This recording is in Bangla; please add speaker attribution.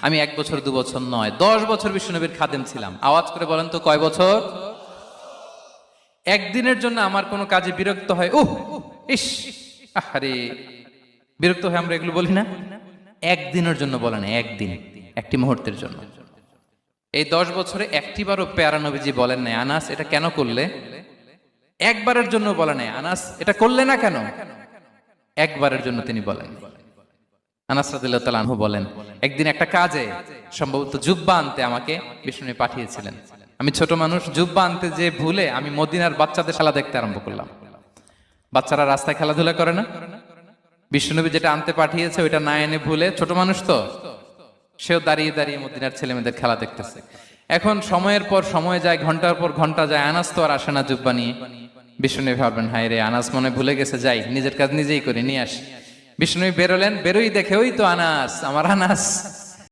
Speaker 1: আমি 1 বছর 2 বছর নয়, 10 বছর বিশ্বনবীর খাদেম ছিলাম। আওয়াজ করে বলেন তো কয় বছর? একদিনের জন্য আমার কোনো কাজে বিরক্ত হয়, ইস, আরে বিরক্ত হয়, আমরা এগুলো বলি না? একদিনের জন্য বলে না, একদিন, একটি মুহূর্তের জন্য। এই 10 বছরে একটিবারও পেয়ারা নবীজি বলেন নাই, আনাস এটা কেন করলে? একবারের জন্য বলে নাই, আনাস এটা করলে না কেন? একবারের জন্য তিনি বলেন। আনাস রাদিয়াল্লাহু তাআলা আনহু বলেন, একদিন একটা কাজে সম্ভবত জুব্বা আনতে আমাকে বিষ্ণু পাঠিয়েছিলেন। আমি ছোট মানুষ, জুব্বা আনতে যে ভুলে আমি মদিনার বাচ্চাদের খেলা দেখতে আরম্ভ করলাম। বাচ্চারা রাস্তায় খেলাধুলা করে না? বিষ্ণুনবী যেটা আনতে পাঠিয়েছে ওইটা না এনে ভুলে, ছোট মানুষ তো, সেও দাঁড়িয়ে দাঁড়িয়ে মদিনার ছেলে মেয়েদের খেলা দেখতেছে। এখন সময়ের পর সময় যায়, ঘন্টার পর ঘন্টা যায়, আনাস তো আর আসে না জুব্বা নিয়ে। বিষ্ণুনবী ভাবলেন, হায় রে, আনাস মনে ভুলে গেছে, যাই নিজের কাজ নিজেই করে নিয়ে আসি। বিষ্ণুনবী বেরোলেন, বেরোই দেখে ওই তো আনাস, আমার আনাস।